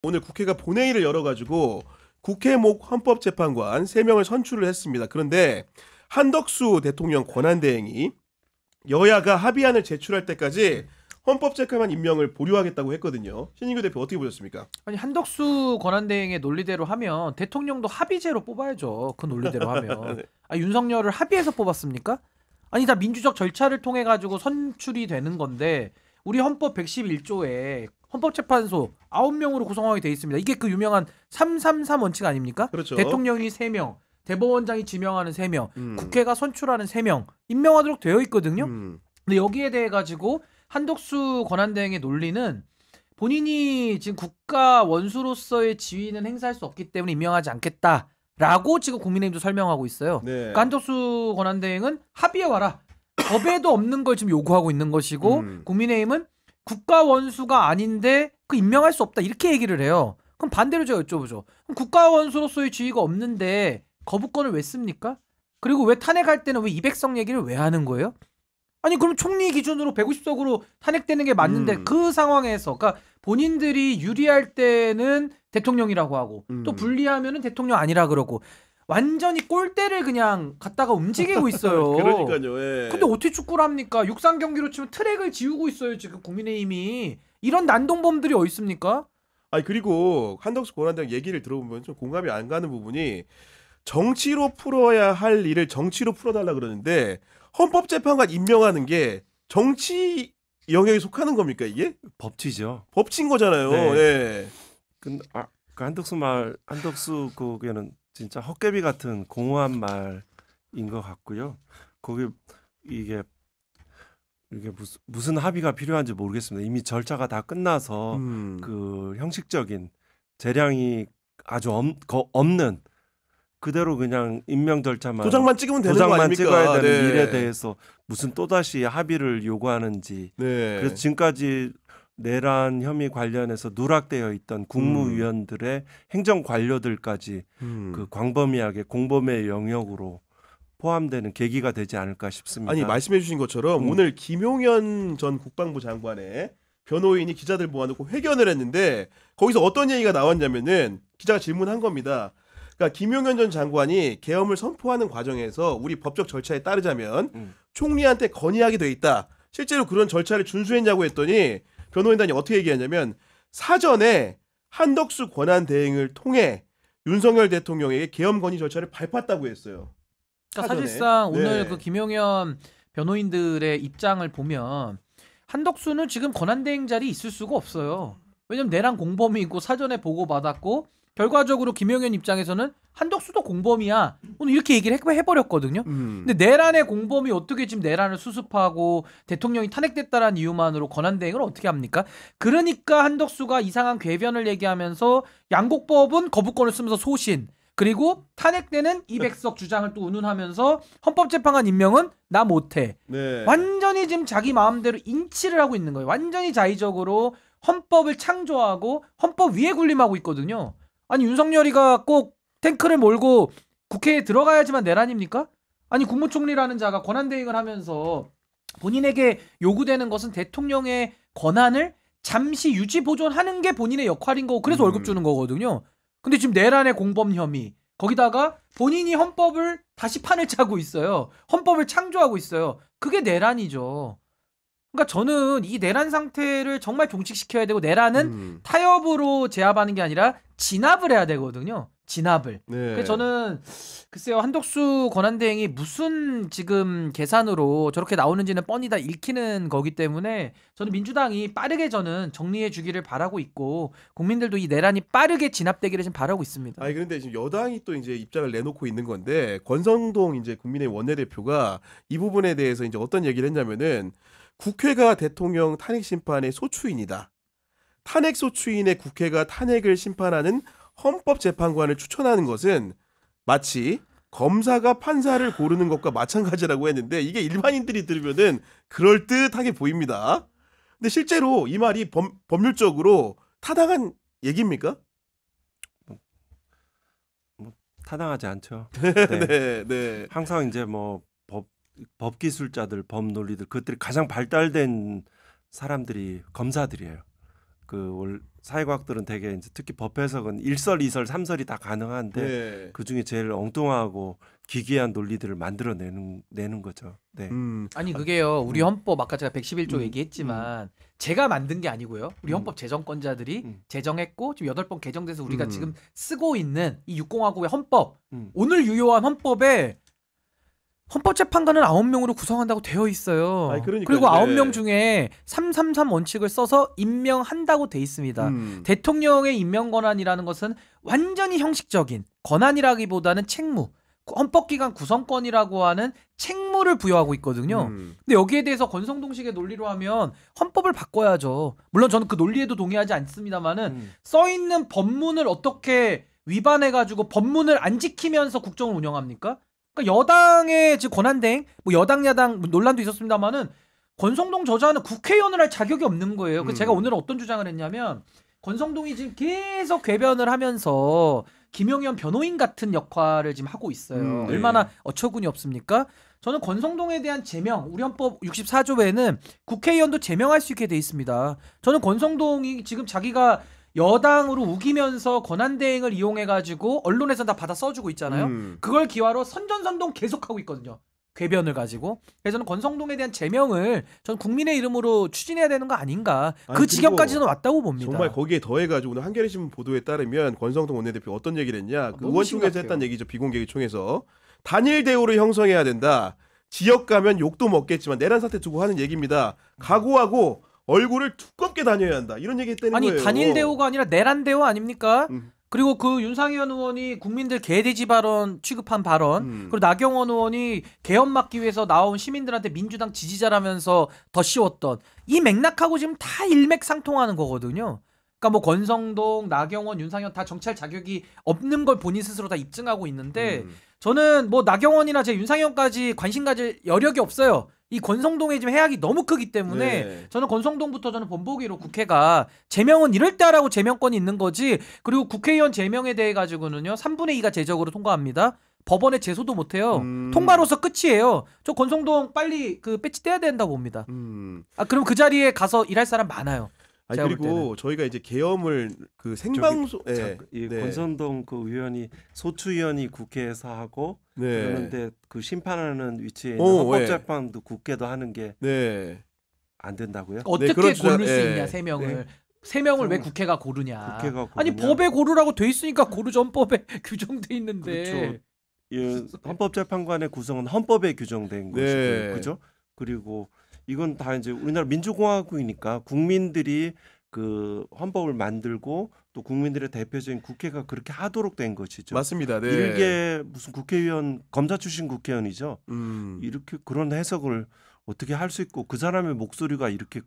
오늘 국회가 본회의를 열어가지고 국회목 헌법재판관 3명을 선출을 했습니다. 그런데 한덕수 대통령 권한대행이 여야가 합의안을 제출할 때까지 헌법재판관 임명을 보류하겠다고 했거든요. 신인규 대표 어떻게 보셨습니까? 아니 한덕수 권한대행의 논리대로 하면 대통령도 합의제로 뽑아야죠. 그 논리대로 하면. 네. 윤석열을 합의해서 뽑았습니까? 아니 다 민주적 절차를 통해 가지고 선출이 되는 건데 우리 헌법 111조에 헌법재판소 9명으로 구성하게 돼 있습니다. 이게 그 유명한 333 원칙 아닙니까? 그렇죠. 대통령이 3명, 대법원장이 지명하는 3명, 음. 국회가 선출하는 3명 임명하도록 되어 있거든요. 음. 근데 여기에 대해 가지고 한덕수 권한대행의 논리는 본인이 지금 국가 원수로서의 지위는 행사할 수 없기 때문에 임명하지 않겠다라고 지금 국민의힘도 설명하고 있어요. 네. 그러니까 한덕수 권한대행은 합의해 와라. 법에도 없는 걸 지금 요구하고 있는 것이고 국민의힘은 국가 원수가 아닌데 그 임명할 수 없다 이렇게 얘기를 해요. 그럼 반대로 제가 여쭤보죠. 그럼 국가 원수로서의 지위가 없는데 거부권을 왜 씁니까? 그리고 왜 탄핵할 때는 왜 200석 얘기를 왜 하는 거예요? 아니 그럼 총리 기준으로 150석으로 탄핵되는 게 맞는데 그 상황에서 그러니까 본인들이 유리할 때는 대통령이라고 하고 또 불리하면은 대통령 아니라 그러고 완전히 꼴대를 그냥 갖다가 움직이고 있어요. 그러니까요. 예. 근데 어떻게 축구를 합니까? 육상 경기로 치면 트랙을 지우고 있어요 지금 국민의힘이. 이런 난동범들이 어디 있습니까? 아니 그리고 한덕수 권한대행 얘기를 들어보면 좀 공감이 안 가는 부분이 정치로 풀어야 할 일을 정치로 풀어달라 그러는데 헌법재판관 임명하는 게 정치 영역에 속하는 겁니까 이게? 법치죠. 법치인 거잖아요. 네. 예. 그 한덕수 그게는 진짜 헛개비 같은 공허한 말인 것 같고요. 거기 이게 무슨 합의가 필요한지 모르겠습니다. 이미 절차가 다 끝나서 그 형식적인 재량이 아주 없는 그대로 그냥 임명 절차만 도장만 찍으면 되는 거 도장만 아닙니까? 찍어야 되는 네. 일에 대해서 무슨 또다시 합의를 요구하는지. 네. 그래서 지금까지 내란 혐의 관련해서 누락되어 있던 국무위원들의 행정 관료들까지 그 광범위하게 공범의 영역으로 포함되는 계기가 되지 않을까 싶습니다. 아니 말씀해 주신 것처럼 오늘 김용현 전 국방부 장관의 변호인이 기자들 모아놓고 회견을 했는데 거기서 어떤 얘기가 나왔냐면은 기자가 질문한 겁니다. 그러니까 김용현 전 장관이 계엄을 선포하는 과정에서 우리 법적 절차에 따르자면 총리한테 건의하게 돼 있다. 실제로 그런 절차를 준수했냐고 했더니 변호인단이 어떻게 얘기하냐면 사전에 한덕수 권한대행을 통해 윤석열 대통령에게 계엄 건의 절차를 밟았다고 했어요. 그러니까 사전에. 사실상 오늘 네. 그 김용현 변호인들의 입장을 보면 한덕수는 지금 권한대행 자리에 있을 수가 없어요. 왜냐면 내란 공범이고 사전에 보고받았고 결과적으로 김용현 입장에서는 한덕수도 공범이야. 오늘 이렇게 얘기를 해버렸거든요. 근데 내란의 공범이 어떻게 지금 내란을 수습하고 대통령이 탄핵됐다라는 이유만으로 권한대행을 어떻게 합니까? 그러니까 한덕수가 이상한 궤변을 얘기하면서 양곡법은 거부권을 쓰면서 소신 그리고 탄핵되는 200석 주장을 또 운운하면서 헌법재판관 임명은 나 못해. 네. 완전히 지금 자기 마음대로 인치를 하고 있는 거예요. 완전히 자의적으로 헌법을 창조하고 헌법 위에 군림하고 있거든요. 아니 윤석열이가 꼭 탱크를 몰고 국회에 들어가야지만 내란입니까? 아니 국무총리라는 자가 권한대행을 하면서 본인에게 요구되는 것은 대통령의 권한을 잠시 유지 보존하는 게 본인의 역할인 거고 그래서 월급 주는 거거든요. 근데 지금 내란의 공범 혐의 거기다가 본인이 헌법을 다시 판을 짜고 있어요. 헌법을 창조하고 있어요. 그게 내란이죠. 그러니까 저는 이 내란 상태를 정말 종식시켜야 되고 내란은 타협으로 제압하는 게 아니라 진압을 해야 되거든요. 진압을. 네. 그래서 저는 글쎄요 한덕수 권한대행이 무슨 지금 계산으로 저렇게 나오는지는 뻔히 다 읽히는 거기 때문에 저는 민주당이 빠르게 저는 정리해 주기를 바라고 있고 국민들도 이 내란이 빠르게 진압되기를 지금 바라고 있습니다. 아니 그런데 지금 여당이 또 이제 입장을 내놓고 있는 건데 권성동 이제 국민의힘 원내대표가 이 부분에 대해서 이제 어떤 얘기를 했냐면은 국회가 대통령 탄핵 심판의 소추인이다. 탄핵 소추인의 국회가 탄핵을 심판하는 헌법재판관을 추천하는 것은 마치 검사가 판사를 고르는 것과 마찬가지라고 했는데 이게 일반인들이 들으면은 그럴듯하게 보입니다. 근데 실제로 이 말이 법률적으로 타당한 얘기입니까? 타당하지 않죠. 네, 네. 항상 이제 뭐 법기술자들, 법논리들 그것들이 가장 발달된 사람들이 검사들이에요. 사회과학들은 되게 이제 특히 법 해석은 1설, 2설, 3설이 다 가능한데 네. 그 중에 제일 엉뚱하고 기괴한 논리들을 만들어내는 거죠. 네. 아니 그게요. 우리 헌법 아까 제가 111조 얘기했지만 제가 만든 게 아니고요. 우리 헌법 제정권자들이 제정했고 지금 8번 개정돼서 우리가 지금 쓰고 있는 이 6공화국의 헌법 오늘 유효한 헌법에 헌법재판관은 9명으로 구성한다고 되어 있어요. 아니, 그러니까요. 그리고 9명 네. 중에 333 원칙을 써서 임명한다고 돼 있습니다. 대통령의 임명 권한이라는 것은 완전히 형식적인 권한이라기보다는 책무, 헌법기관 구성권이라고 하는 책무를 부여하고 있거든요. 근데 여기에 대해서 권성동식의 논리로 하면 헌법을 바꿔야죠. 물론 저는 그 논리에도 동의하지 않습니다만은 써 있는 법문을 어떻게 위반해가지고 법문을 안 지키면서 국정을 운영합니까? 그러니까 여당의 지금 권한대행, 뭐 여당 야당 논란도 있었습니다만은 권성동 저자는 국회의원을 할 자격이 없는 거예요. 그래서 제가 오늘은 어떤 주장을 했냐면 권성동이 지금 계속 궤변을 하면서 김용현 변호인 같은 역할을 지금 하고 있어요. 네. 얼마나 어처구니 없습니까? 저는 권성동에 대한 제명, 우리 헌법 64조에는 국회의원도 제명할 수 있게 돼 있습니다. 저는 권성동이 지금 자기가 여당으로 우기면서 권한대행을 이용해가지고 언론에서 다 받아 써주고 있잖아요. 그걸 기화로 선전선동 계속하고 있거든요. 궤변을 가지고. 그래서 저는 권성동에 대한 제명을 전 국민의 이름으로 추진해야 되는 거 아닌가. 아니, 그 지경까지 저는 왔다고 봅니다. 정말 거기에 더해가지고 오늘 한겨레신문 보도에 따르면 권성동 원내대표 어떤 얘기를 했냐. 그 너무 의원총회에서 심각해요. 했던 얘기죠. 비공개의총에서. 단일 대우를 형성해야 된다. 지역 가면 욕도 먹겠지만 내란 사태 두고 하는 얘기입니다. 각오하고 얼굴을 두껍게 다녀야 한다. 이런 얘기 했다는 아니 거예요. 단일 대우가 아니라 내란 대우 아닙니까? 음. 그리고 그 윤상현 의원이 국민들 개돼지 발언 취급한 발언, 그리고 나경원 의원이 개헌 막기 위해서 나온 시민들한테 민주당 지지자라면서 더 씌웠던 이 맥락하고 지금 다 일맥상통하는 거거든요. 그러니까 뭐 권성동, 나경원, 윤상현 다 정치할 자격이 없는 걸 본인 스스로 다 입증하고 있는데 저는 뭐 나경원이나 제 윤상현까지 관심 가질 여력이 없어요. 이 권성동의 지금 해악이 너무 크기 때문에 네. 저는 권성동부터 저는 본보기로 국회가 제명은 이럴 때 하라고 제명권이 있는 거지. 그리고 국회의원 제명에 대해 가지고는요 3분의 2가 제적으로 통과합니다. 법원에 제소도 못해요. 통과로서 끝이에요. 저 권성동 빨리 그 배치 떼야 된다고 봅니다. 아 그럼 그 자리에 가서 일할 사람 많아요. 아니, 제가 볼 그리고 때는. 저희가 이제 계엄을 그 생방송 이 네. 권선동 그 의원이 소추위원이 국회에서 하고 네. 그런데 그 심판하는 위치에 있는 오, 헌법재판도 국회도 하는 게 안 네. 된다고요? 어떻게 그런 주장- 고를 수 예. 있냐 세 명을. 세 명을 왜 국회가 고르냐. 국회가 아니 고르냐. 법에 고르라고 돼 있으니까 고르죠. 헌법에 규정돼 있는데. 그렇죠. 이 헌법재판관의 구성은 헌법에 규정된 네. 것이고요. 그죠? 그리고 이건 다 이제 우리나라 민주공화국이니까 국민들이 그 헌법을 만들고 또 국민들의 대표적인 국회가 그렇게 하도록 된 것이죠. 맞습니다. 네. 일개 무슨 국회의원 검사 출신 국회의원이죠. 이렇게 그런 해석을 어떻게 할 수 있고 그 사람의 목소리가 이렇게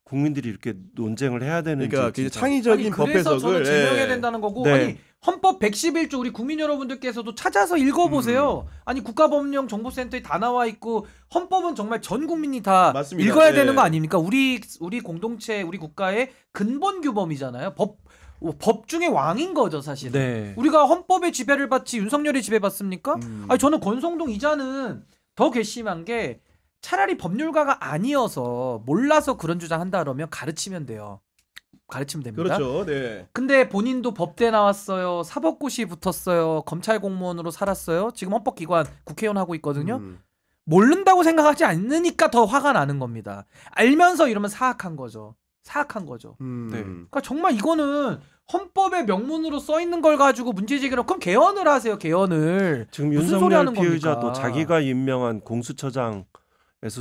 국민들이 이렇게 논쟁을 해야 되는지. 그러니까 그 진짜. 창의적인 법 그래서 해석을 저는 제명해야 된다는 거고 네. 아니 헌법 111조 우리 국민 여러분들께서도 찾아서 읽어보세요. 아니 국가법령 정보센터에 다 나와 있고 헌법은 정말 전 국민이 다 맞습니다. 읽어야 네. 되는 거 아닙니까? 우리 공동체 우리 국가의 근본 규범이잖아요. 법 중에 왕인 거죠 사실은. 네. 우리가 헌법의 지배를 받지 윤석열이 지배받습니까? 아니 저는 권성동 이자는 더 괘씸한 게 차라리 법률가가 아니어서 몰라서 그런 주장한다 그러면 가르치면 돼요. 가르치면 됩니다. 그렇죠. 네. 근데 본인도 법대 나왔어요. 사법고시 붙었어요. 검찰 공무원으로 살았어요. 지금 헌법기관 국회의원 하고 있거든요. 모른다고 생각하지 않으니까 더 화가 나는 겁니다. 알면서 이러면 사악한 거죠. 사악한 거죠. 네. 그러니까 정말 이거는 헌법의 명문으로 써 있는 걸 가지고 문제 제기를 그럼 개헌을 하세요. 개헌을. 지금 무슨 소리 하는 윤석열 피의자도 겁니까? 자기가 임명한 공수처장에서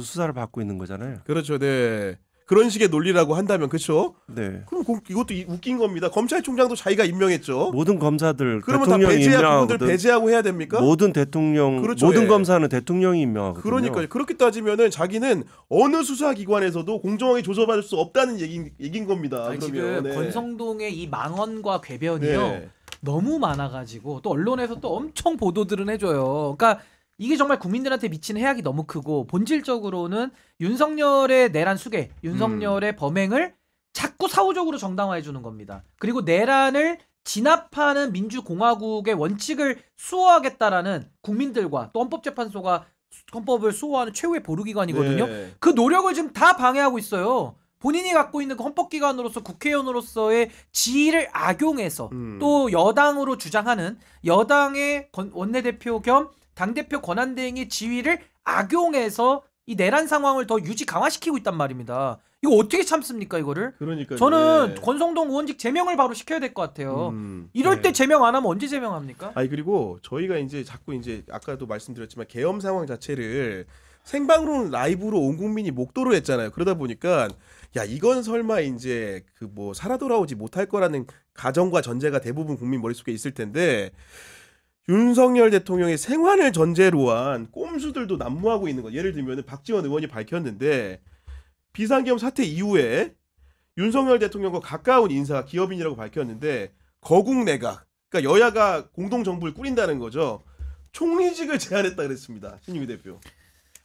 수사를 받고 있는 거잖아요. 그렇죠. 네. 그런 식의 논리라고 한다면 그렇죠. 네. 그럼 이것도 웃긴 겁니다. 검찰총장도 자기가 임명했죠. 모든 검사들 그러면 다 대통령이 배제하고 임명하거든. 그분들 배제하고 해야 됩니까? 모든 대통령, 그렇죠, 모든 예. 검사는 대통령이 임명하거든요. 그러니까요. 그렇게 따지면은 자기는 어느 수사기관에서도 공정하게 조사받을 수 없다는 얘긴 겁니다. 아니, 그러면 지금 권성동의 이 망언과 궤변이요. 네. 너무 많아가지고 또 언론에서 또 엄청 보도들은 해줘요. 그러니까 이게 정말 국민들한테 미치는 해악이 너무 크고 본질적으로는 윤석열의 내란 수괴, 윤석열의 범행을 자꾸 사후적으로 정당화해주는 겁니다. 그리고 내란을 진압하는 민주공화국의 원칙을 수호하겠다라는 국민들과 또 헌법재판소가 헌법을 수호하는 최후의 보루기관이거든요. 네. 그 노력을 지금 다 방해하고 있어요. 본인이 갖고 있는 그 헌법기관으로서 국회의원으로서의 지위를 악용해서 음. 또 여당으로 주장하는 여당의 원내대표 겸 당대표 권한대행의 지위를 악용해서 이 내란 상황을 더 유지 강화시키고 있단 말입니다. 이거 어떻게 참습니까 이거를? 그러니까 저는 권성동 의원직 제명을 바로 시켜야 될 것 같아요. 이럴 때 제명 안 하면 언제 제명합니까? 아니 그리고 저희가 이제 자꾸 이제 아까도 말씀드렸지만 계엄 상황 자체를 생방송 라이브로 온 국민이 목도를 했잖아요. 그러다 보니까 야 이건 설마 이제 그 뭐 살아 돌아오지 못할 거라는 가정과 전제가 대부분 국민 머릿속에 있을 텐데 윤석열 대통령의 생환을 전제로 한 꼼수들도 난무하고 있는 거. 예를 들면 박지원 의원이 밝혔는데 비상계엄 사태 이후에 윤석열 대통령과 가까운 인사가 기업인이라고 밝혔는데 거국 내각, 그러니까 여야가 공동 정부를 꾸린다는 거죠. 총리직을 제안했다 그랬습니다. 신유미 대표.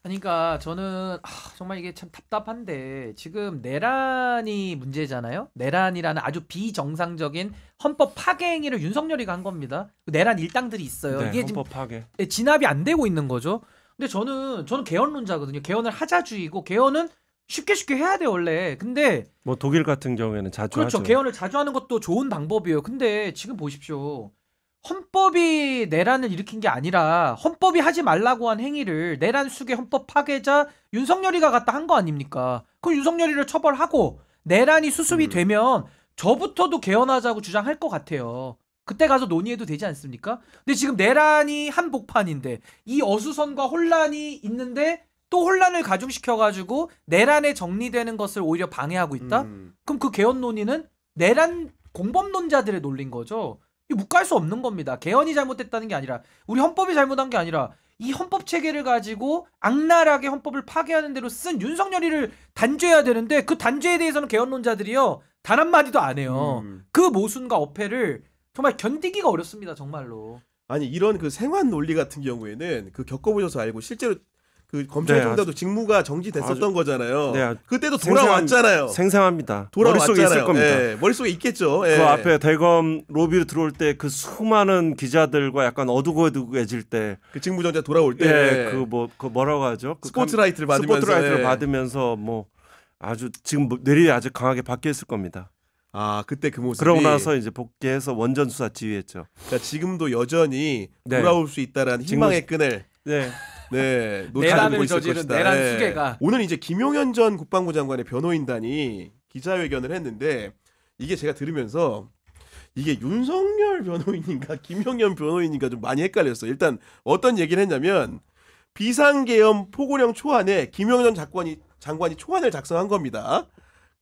그러니까 저는 정말 이게 참 답답한데 지금 내란이 문제잖아요. 내란이라는 아주 비정상적인 헌법 파괴 행위를 윤석열이가 한 겁니다. 내란 일당들이 있어요. 네, 이게 지금 헌법 파괴. 진압이 안 되고 있는 거죠. 근데 저는 개헌론자거든요. 개헌을 하자주의고 개헌은 쉽게 해야 돼 원래. 근데 뭐 독일 같은 경우에는 자주 그렇죠. 하죠. 개헌을 자주 하는 것도 좋은 방법이에요. 근데 지금 보십시오. 헌법이 내란을 일으킨 게 아니라 헌법이 하지 말라고 한 행위를 내란 수계 헌법 파괴자 윤석열이가 갖다 한 거 아닙니까? 그럼 윤석열이를 처벌하고 내란이 수습이 되면 저부터도 개헌하자고 주장할 것 같아요. 그때 가서 논의해도 되지 않습니까? 근데 지금 내란이 한복판인데 이 어수선과 혼란이 있는데 또 혼란을 가중시켜가지고 내란에 정리되는 것을 오히려 방해하고 있다? 그럼 그 개헌 논의는 내란 공범론자들의 논리인 거죠. 이 묵갈 수 없는 겁니다. 개헌이 잘못됐다는 게 아니라 우리 헌법이 잘못한 게 아니라 이 헌법 체계를 가지고 악랄하게 헌법을 파괴하는 대로 쓴 윤석열이를 단죄해야 되는데 그 단죄에 대해서는 개헌론자들이요 단 한마디도 안 해요. 그 모순과 어폐를 정말 견디기가 어렵습니다. 정말로. 아니 이런 그 생환 논리 같은 경우에는 그 겪어보셔서 알고 실제로 그 검찰총장도 직무가 정지됐었던 거잖아요. 네, 그때도 돌아왔잖아요. 생생합니다. 돌아왔잖아요. 머릿속에 있을 겁니다. 예, 머릿속에 있겠죠. 예. 그 앞에 대검 로비로 들어올 때 그 수많은 기자들과 약간 어두고두고해질 때 그 직무정지 돌아올 때 그 뭐라고 하죠? 그 스포트라이트를 받으면서 스포트라이트를 받으면서 뭐 아주 지금 뇌리 아주 강하게 바뀌어 있을 겁니다. 아 그때 그 모습이 그러고 나서 이제 복귀해서 원전 수사 지휘했죠. 그러니까 지금도 여전히 돌아올 수 있다라는 희망의 끈을 내란을 저지른 내란 수계가 오늘 이제 김용현 전 국방부 장관의 변호인단이 기자회견을 했는데 이게 제가 들으면서 이게 윤석열 변호인인가 김용현 변호인인가 좀 많이 헷갈렸어요. 일단 어떤 얘기를 했냐면 비상계엄 포고령 초안에 김용현 장관이 초안을 작성한 겁니다.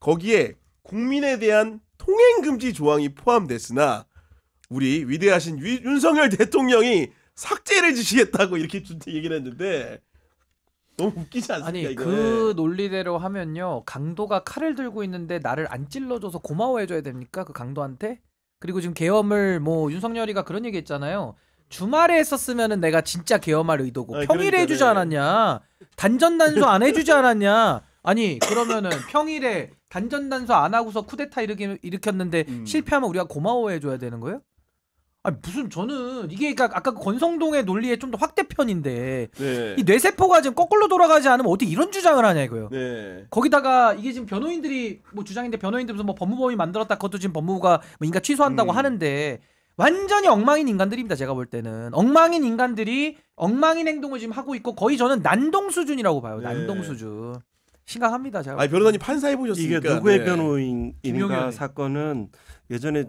거기에 국민에 대한 통행금지 조항이 포함됐으나 우리 위대하신 윤석열 대통령이 삭제를 지시했다고 이렇게 얘기를 했는데 너무 웃기지 않습니까? 아니 이거? 그 논리대로 하면요 강도가 칼을 들고 있는데 나를 안 찔러줘서 고마워해줘야 됩니까? 그 강도한테? 그리고 지금 계엄을 뭐 윤석열이가 그런 얘기했잖아요. 주말에 했었으면은 내가 진짜 계엄할 의도고 평일에 해주지 않았냐? 단전단소 안 해주지 않았냐? 아니 그러면은 평일에 단전단소 안 하고서 쿠데타 일으켰는데 실패하면 우리가 고마워해줘야 되는 거예요? 아니 무슨 저는 이게 그러니까 아까 그 권성동의 논리의 좀 더 확대편인데 이 뇌세포가 지금 거꾸로 돌아가지 않으면 어떻게 이런 주장을 하냐 이거요. 거기다가 이게 지금 변호인들이 뭐 주장인데 변호인들 무슨 뭐 법무법이 만들었다 그것도 지금 법무부가 뭐 인가 취소한다고 하는데 완전히 엉망인 인간들입니다. 제가 볼 때는 엉망인 인간들이 엉망인 행동을 지금 하고 있고 거의 저는 난동 수준이라고 봐요. 난동 수준. 심각합니다. 제가. 아니 변호사님 판사해 보셨으니까 이게 누구의 변호인인가 사건은 예전에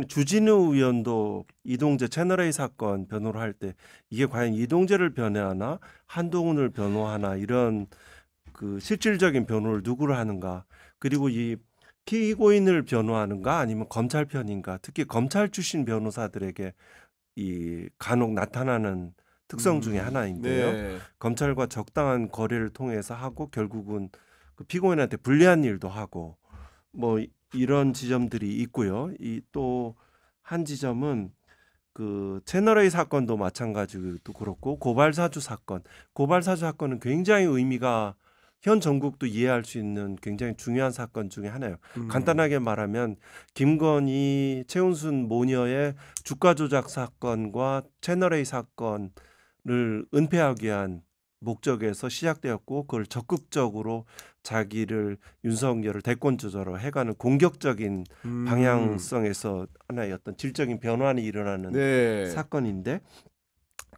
주진우 의원도 이동재 채널A 사건 변호를 할 때 이게 과연 이동재를 변호하나 한동훈을 변호하나 이런 그 실질적인 변호를 누구를 하는가 그리고 이 피고인을 변호하는가 아니면 검찰 편인가 특히 검찰 출신 변호사들에게 이 간혹 나타나는 특성 중에 하나인데요. 검찰과 적당한 거래를 통해서 하고 결국은 그 피고인한테 불리한 일도 하고 뭐 이런 지점들이 있고요. 이 또 한 지점은 그 채널A 사건도 마찬가지도 그렇고 고발사주 사건은 굉장히 의미가 현 정국도 이해할 수 있는 굉장히 중요한 사건 중에 하나예요. 간단하게 말하면 김건희, 최은순 모녀의 주가 조작 사건과 채널A 사건을 은폐하기 위한 목적에서 시작되었고 그걸 적극적으로 자기를 윤석열을 대권 주자로 해가는 공격적인 방향성에서 하나의 어떤 질적인 변환이 일어나는 네. 사건인데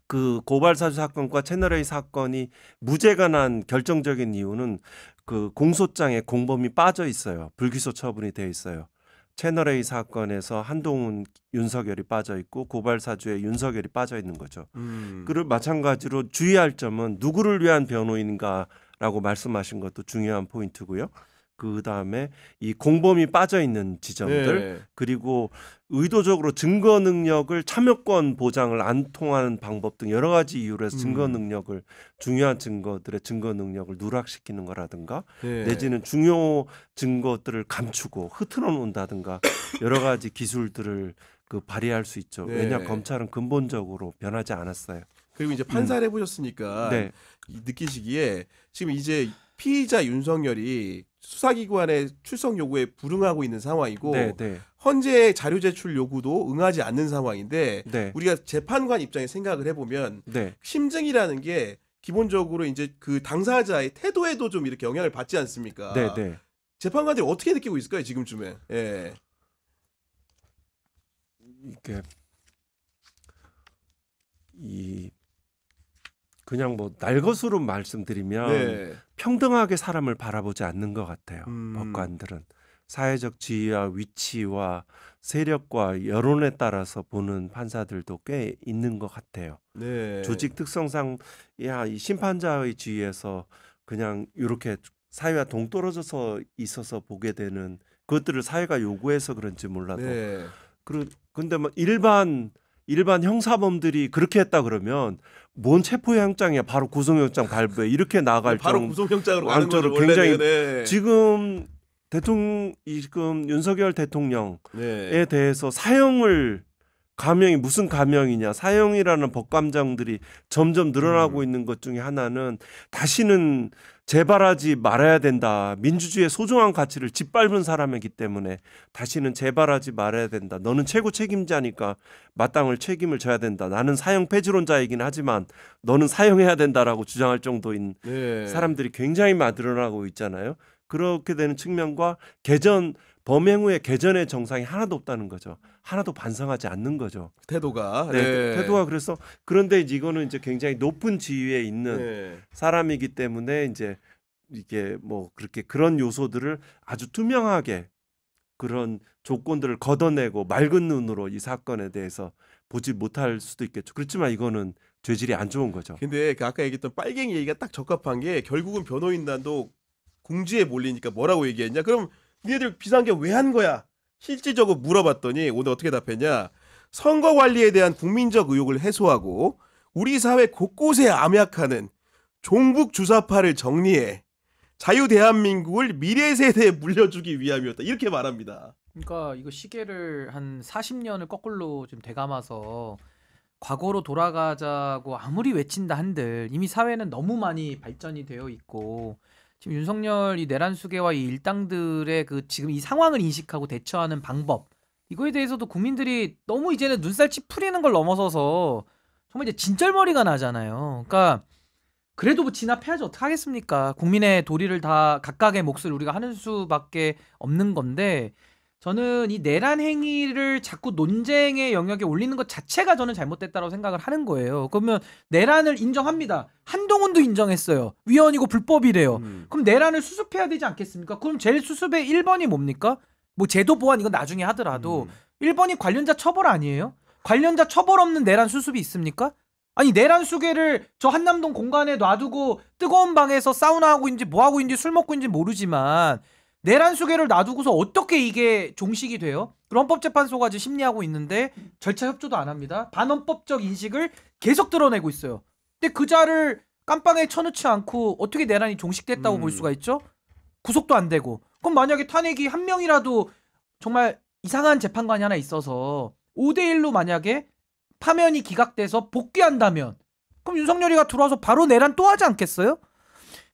그 고발사주 사건과 채널A 사건이 무죄가 난 결정적인 이유는 그 공소장에 공범이 빠져 있어요. 불기소 처분이 되어 있어요. 채널A 사건에서 한동훈, 윤석열이 빠져 있고 고발사주에 윤석열이 빠져 있는 거죠. 그리고 마찬가지로 주의할 점은 누구를 위한 변호인가라고 말씀하신 것도 중요한 포인트고요. 그 다음에 이 공범이 빠져 있는 지점들 네. 그리고 의도적으로 증거 능력을 참여권 보장을 안 통하는 방법 등 여러 가지 이유로 해서 증거 능력을 중요한 증거들의 증거 능력을 누락시키는 거라든가 네. 내지는 중요 증거들을 감추고 흐트러 놓는다든가 여러 가지 기술들을 그 발휘할 수 있죠. 네. 왜냐 검찰은 근본적으로 변하지 않았어요. 그리고 이제 판사를 해보셨으니까 네. 느끼시기에 지금 이제 피의자 윤석열이 수사기관의 출석 요구에 불응하고 있는 상황이고 네, 네, 헌재 자료 제출 요구도 응하지 않는 상황인데 네, 우리가 재판관 입장에 생각을 해보면 네. 심증이라는 게 기본적으로 이제 그 당사자의 태도에도 좀 이렇게 영향을 받지 않습니까? 네, 네. 재판관들이 어떻게 느끼고 있을까요 지금쯤에? 예. 이게 이 그냥 뭐 날것으로 말씀드리면 네. 평등하게 사람을 바라보지 않는 것 같아요. 음. 법관들은 사회적 지위와 위치와 세력과 여론에 따라서 보는 판사들도 꽤 있는 것 같아요. 네. 조직 특성상 이 심판자의 지위에서 그냥 이렇게 사회와 동떨어져서 있어서 보게 되는 그것들을 사회가 요구해서 그런지 몰라도 네. 근데 뭐 일반 형사범들이 그렇게 했다 그러면 뭔 체포영장이야 바로 구속영장 발부해 이렇게 나갈 바로 정 구속영장으로 가는 거죠. 왕조로 굉장히 원래는. 네. 지금 지금 윤석열 대통령에 네. 대해서 감형이 무슨 감형이냐 사형이라는 법감정들이 점점 늘어나고 있는 것 중에 하나는 다시는 재발하지 말아야 된다. 민주주의의 소중한 가치를 짓밟은 사람이기 때문에 다시는 재발하지 말아야 된다. 너는 최고 책임자니까 마땅할 책임을 져야 된다. 나는 사형 폐지론자이긴 하지만 너는 사형해야 된다라고 주장할 정도인 네. 사람들이 굉장히 늘어나고 있잖아요. 그렇게 되는 측면과 범행 후에 개전의 정상이 하나도 없다는 거죠. 하나도 반성하지 않는 거죠. 태도가. 네, 네. 태도가 그래서 그런데 이거는 이제 굉장히 높은 지위에 있는 네. 사람이기 때문에 이제 이게 뭐 그렇게 그런 요소들을 아주 투명하게 그런 조건들을 걷어내고 맑은 눈으로 이 사건에 대해서 보지 못할 수도 있겠죠. 그렇지만 이거는 죄질이 안 좋은 거죠. 근데 그 아까 얘기했던 빨갱이 얘기가 딱 적합한 게 결국은 변호인단도 궁지에 몰리니까 뭐라고 얘기했냐? 그럼 니네들 비상경 왜 한 거야? 실질적으로 물어봤더니 오늘 어떻게 답했냐? 선거 관리에 대한 국민적 의혹을 해소하고 우리 사회 곳곳에 암약하는 종북 주사파를 정리해 자유 대한민국을 미래 세대에 물려주기 위함이었다. 이렇게 말합니다. 그러니까 이거 시계를 한 40년을 거꾸로 좀 되감아서 과거로 돌아가자고 아무리 외친다 한들 이미 사회는 너무 많이 발전이 되어 있고 지금 윤석열 이 내란 수계와 이 일당들의 그 지금 이 상황을 인식하고 대처하는 방법 이거에 대해서도 국민들이 너무 이제는 눈살치 풀리는 걸 넘어서서 정말 이제 진절머리가 나잖아요. 그러니까 그래도 뭐 진압해야지 어떡하겠습니까? 국민의 도리를 다 각각의 몫을 우리가 하는 수밖에 없는 건데 저는 이 내란 행위를 자꾸 논쟁의 영역에 올리는 것 자체가 저는 잘못됐다고 생각을 하는 거예요. 그러면 내란을 인정합니다. 한동훈도 인정했어요. 위헌이고 불법이래요. 그럼 내란을 수습해야 되지 않겠습니까? 그럼 제일 수습의 1번이 뭡니까? 뭐 제도 보완 이건 나중에 하더라도 1번이 관련자 처벌 아니에요? 관련자 처벌 없는 내란 수습이 있습니까? 아니 내란 수계를 저 한남동 공간에 놔두고 뜨거운 방에서 사우나하고 있는지 뭐하고 있는지 술 먹고 있는지 모르지만 내란 수계를 놔두고서 어떻게 이게 종식이 돼요? 헌법재판소가 지금 심리하고 있는데 절차 협조도 안 합니다. 반헌법적 인식을 계속 드러내고 있어요. 근데 그 자를 깜빵에 쳐넣지 않고 어떻게 내란이 종식됐다고 볼 수가 있죠? 구속도 안 되고. 그럼 만약에 탄핵이 한 명이라도 정말 이상한 재판관이 하나 있어서 5대1로 만약에 파면이 기각돼서 복귀한다면 그럼 윤석열이가 들어와서 바로 내란 또 하지 않겠어요?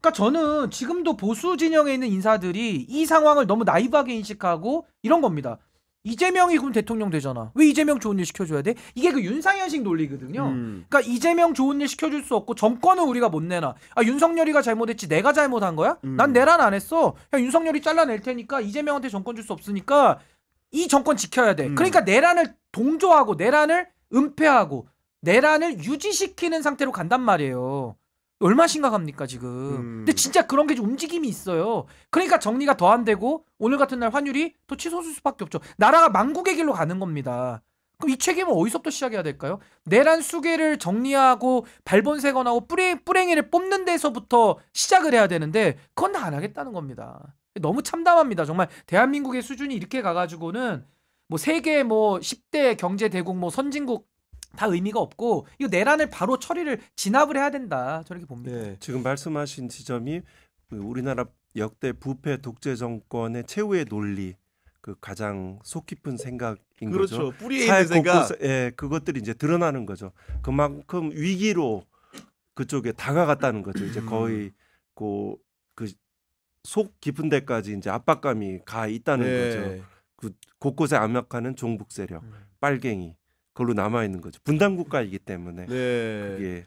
그러니까 저는 지금도 보수 진영에 있는 인사들이 이 상황을 너무 나이브하게 인식하고 이런 겁니다. 이재명이 그럼 대통령 되잖아. 왜 이재명 좋은 일 시켜줘야 돼? 이게 그 윤상현식 논리거든요. 그러니까 이재명 좋은 일 시켜줄 수 없고 정권은 우리가 못 내놔. 아 윤석열이가 잘못했지 내가 잘못한 거야? 난 내란 안 했어. 야, 윤석열이 잘라낼 테니까 이재명한테 정권 줄 수 없으니까 이 정권 지켜야 돼. 그러니까 내란을 동조하고 내란을 은폐하고 내란을 유지시키는 상태로 간단 말이에요. 얼마나 심각합니까 지금. 근데 진짜 그런 게 좀 움직임이 있어요. 그러니까 정리가 더 안 되고 오늘 같은 날 환율이 또 치솟을 수밖에 없죠. 나라가 망국의 길로 가는 겁니다. 그럼 이 책임은 어디서부터 시작해야 될까요? 내란 수계를 정리하고 발본색원하고 뿌랭이를 뽑는 데서부터 시작을 해야 되는데 그건 다 안 하겠다는 겁니다. 너무 참담합니다. 정말 대한민국의 수준이 이렇게 가가지고는 뭐 세계 뭐 10대 경제 대국 뭐 선진국 다 의미가 없고 이거 내란을 바로 처리를 진압을 해야 된다. 저렇게 봅니다. 네. 지금 말씀하신 지점이 우리나라 역대 부패 독재 정권의 최후의 논리, 그 가장 속 깊은 생각인 거죠. 그렇죠. 뿌리에 사회 있는 생각. 곳곳에, 예, 그것들이 이제 드러나는 거죠. 그만큼 위기로 그쪽에 다가갔다는 거죠. 이제 거의 그 속 깊은 데까지 이제 압박감이 가 있다는 거죠. 그 곳곳에 암약하는 종북 세력, 빨갱이 그걸로 남아 있는 거죠. 분단 국가이기 때문에 네. 그게